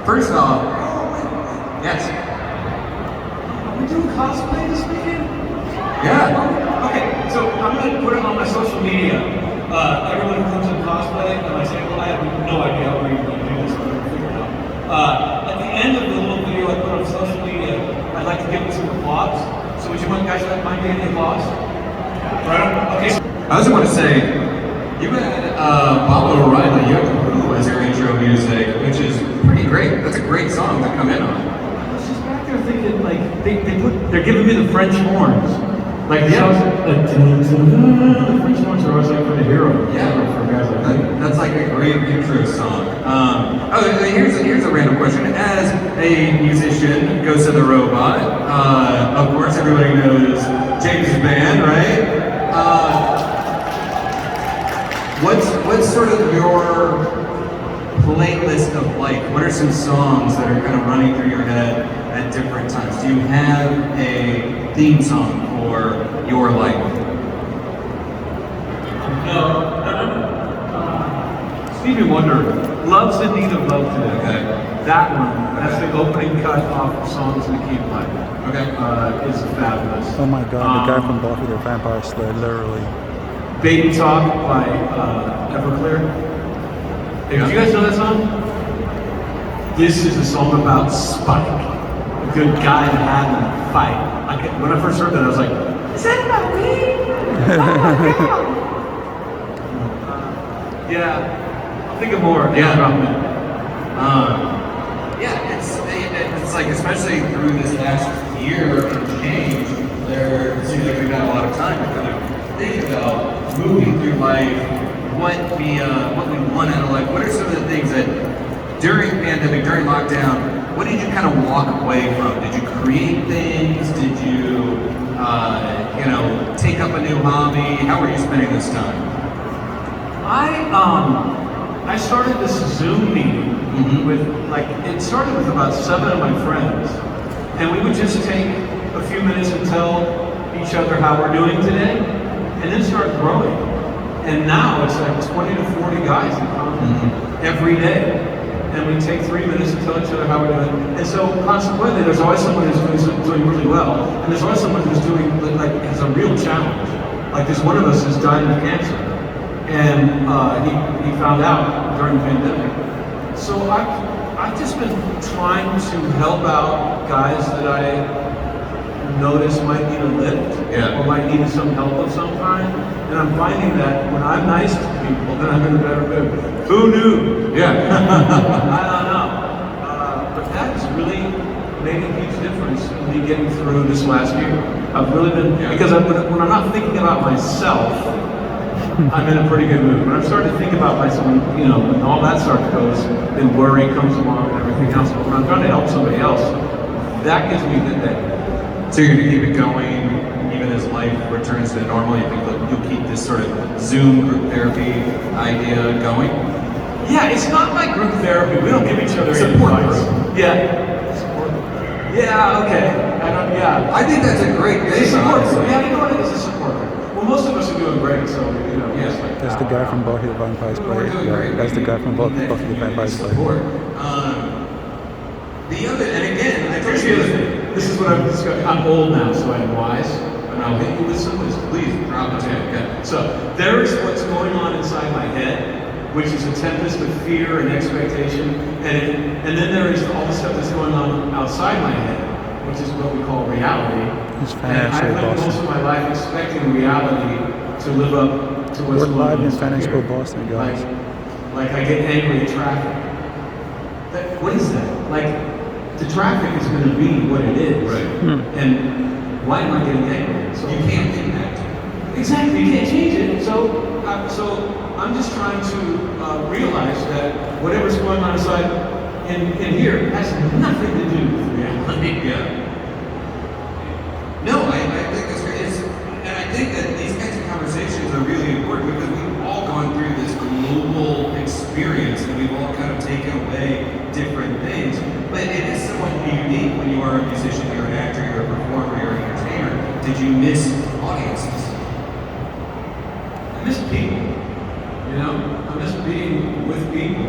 First off, yes. Are we doing cosplay this weekend? Yeah. Okay, so I'm going to put it on my social media. Everyone who comes in cosplay, and I say, well, I have no idea how we're going to do this, but we'll figure it out. At the end of the little video I put on social media, I'd like to give it some applause. So would you guys mind getting the applause? Right on? Okay. I also want to say, you had Bob O'Reilly, you have Who as your intro music, which is pretty great. That's a great song to come in on. I was just back there thinking, like, they're giving me the French horns. Like, the French horns are always like for the hero. Yeah. For guys like that. That's like a great intro song. Here's a random question. As a musician, Ghost of the Robot, of course everybody knows James' band, right? What's sort of your playlist of life? What are some songs that are kind of running through your head at different times? Do you have a theme song for your life? No. Stevie Wonder, Love's in Need of Love Today. Okay. That one, that's the opening cut off of Songs in the Key of Life. Okay. Is fabulous. Oh my god, the guy from Buffy the Vampire Slayer, literally. Baby Talk by Everclear. Hey, did you guys know that song? This is a song about Spike, a good guy that had a fight. When I first heard that, I was like, is that about me? Oh my god. Yeah, I'll think of more. Yeah. About me. Yeah, it's like, especially through this last year of change, it seems like we've got a lot of time to kind of think about moving through life, what we want out of life. What are some of the things that during pandemic, during lockdown, what did you kind of walk away from? Did you create things? Did you, take up a new hobby? How were you spending this time? I started this Zoom meeting with, it started with about 7 of my friends, and we would just take a few minutes and tell each other how we're doing today, and then start growing. And now it's like 20 to 40 guys that come every day, and we take 3 minutes to tell each other how we're doing. And so consequently, there's always someone who's doing really well, and there's always someone who's doing, has a real challenge. Like there's one of us who's died of cancer, and he found out during the pandemic. So I've just been trying to help out guys that I notice might need a lift or might need some help of some kind. And I'm finding that when I'm nice to people, then I'm in a better mood. Who knew? Yeah. I don't know. But that has really made a huge difference in me getting through this last year. I've really been, because when I'm not thinking about myself, I'm in a pretty good mood. When I'm starting to think about myself, when all that stuff goes, then worry comes along and everything else. But when I'm trying to help somebody else, that gives me a good day. So you're going to keep it going even as life returns to normal? You think that you'll keep this sort of Zoom group therapy idea going? Yeah, it's not like group therapy. We don't give each other Support advice. group. Yeah. Support group. Yeah, okay. I think that's a great thing. It's a support group. Yeah, you know what it is? A support group. Well, most of us are doing great, so, yes. That's the guy from Buffy the Vampire Slayer. That's the guy from Buffy the Vampire Slayer. The other, and again, I Here's the other thing. This is what I'm discussing. I'm old now, so I'm wise. And I'll hit you with some of this. Please, drop it in. Okay. So, there's what's going on inside my head, which is a tempest of fear and expectation. And then there is all the stuff that's going on outside my head, which is what we call reality. And I went most of my life expecting reality to live up to what's We're going live on in San Expo, Boston, guys. Like I get angry at traffic. What is that? Like, the traffic is going to be what it is. Right. And why am I getting angry? So you can't impact it. Exactly, you can't change it. So I'm just trying to realize that whatever's going on inside in here has nothing to do with reality. Yeah. No, I think that's great. And I think that these kinds of conversations are really important because we've all gone through this global experience and we've all kind of taken away different things. But it is somewhat unique when you are a musician, you're an actor, you're a performer, you're an entertainer. Did you miss audiences? I miss people. I miss being with people.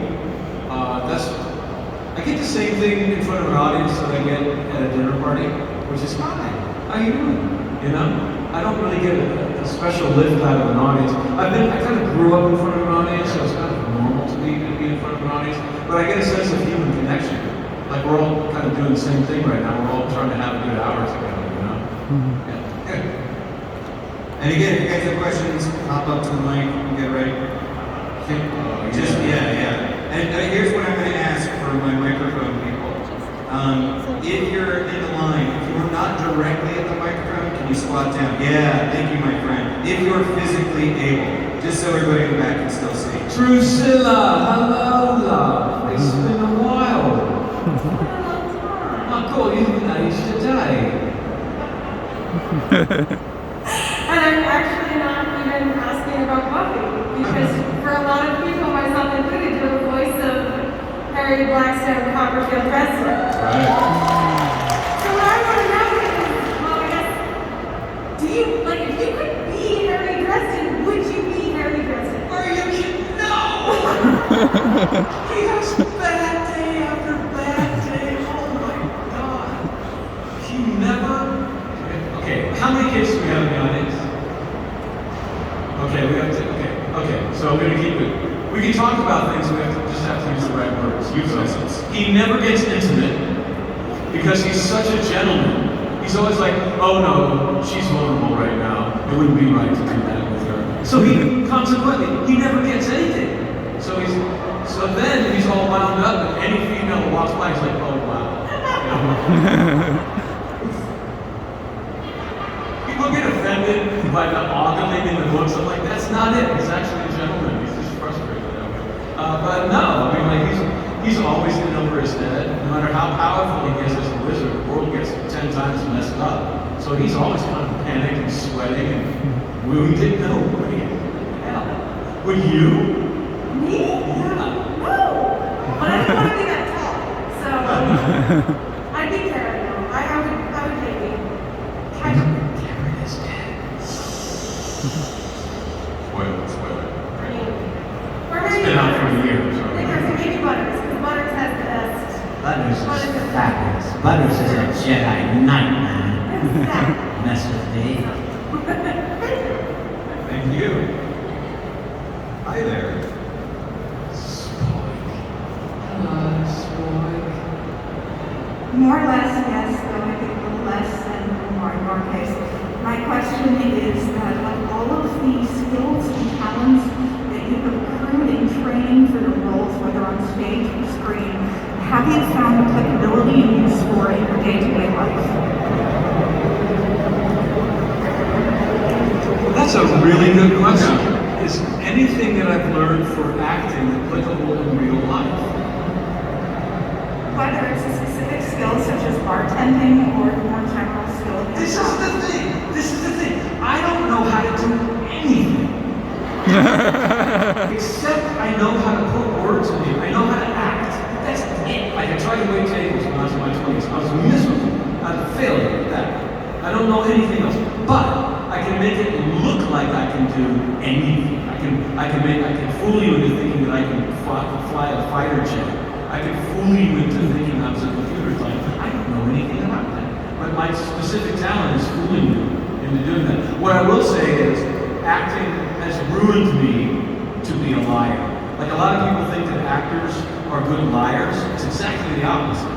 I get the same thing in front of an audience that I get at a dinner party, which is hi, how you doing? You know, I don't really get a special lift out of an audience. I kind of grew up in front of an audience, so it's kind of normal to be in front of an audience. But I get a sense of human connection. Like we're all kind of doing the same thing right now. We're all trying to have a good hour together. You know. Yeah. Good. And again, if you guys have questions, hop up to the mic and get ready. Yeah. And here's what I'm going to ask for my microphone people. If you're in the line, if you're not directly at the microphone, can you squat down? Yeah, thank you, my friend. If you're physically able, just so everybody in the back can still see. Drusilla, hello, love. It's been a while. I caught you engaged today. And I'm actually not even asking about Buffy, because for a lot of people, myself included, you're the voice of Harry Blackstone, Copperfield wrestler. Right. So what I want to know is, well, I guess, do you, like, if you could be Harry Dresden, would you be Harry Dresden? Are you kidding? No! He has bad day after bad day. Oh my God. He never. Okay, how many kids do we have in the audience? Okay, we have to. Okay. So we're gonna keep it. We can talk about things. We just have to use the right words. Use those. He never gets intimate because he's such a gentleman. He's always like, oh no, she's vulnerable right now. It wouldn't be right to do that with her. So consequently, he never gets anything. So then he's all wound up, and any female who walks by, he's like, oh wow. People get offended by the ogling in the looks. I'm like, that's not it. He's actually a gentleman. He's just frustrated that way. But no, I mean, like he's always in over his head. No matter how powerful he gets as a wizard, the world gets 10 times messed up. So he's always kind of panicked and sweating and wounded. No way. Hell, would you? Me? Yeah. No. But I didn't want to be that tall, so I'd be Karen. I would maybe. Karen is dead. Spoiler. I mean, or It's maybe been out for Butters. years. Like maybe Butters, because Butters has the best. Butters is fabulous. Butters is a Jedi Knight, man. Exactly. Mess with me. Thank you. Hi there. More or less, yes, though maybe a little less and a little more in your case. My question is that of all of the skills and talents that you have accrued in training for your roles, whether on stage or screen, have you found applicability and use for in your day-to-day life? That's a really good question. Is anything that I've learned for acting applicable in real life? Whether it's a specific skill such as bartending or more general skill. This is the thing. I don't know how to do anything. Except I know how to put words in it. I know how to act. That's it. Like I tried to wait tables when I was in my 20s. I was miserable. I was a failure at that. I don't know anything else. But I can make it look like I can do anything. I can fool you into thinking that I can fly a fighter jet. I can fool you into thinking I was a computer scientist. I don't know anything about that. But my specific talent is fooling you into doing that. What I will say is, acting has ruined me to be a liar. Like a lot of people think that actors are good liars. It's exactly the opposite.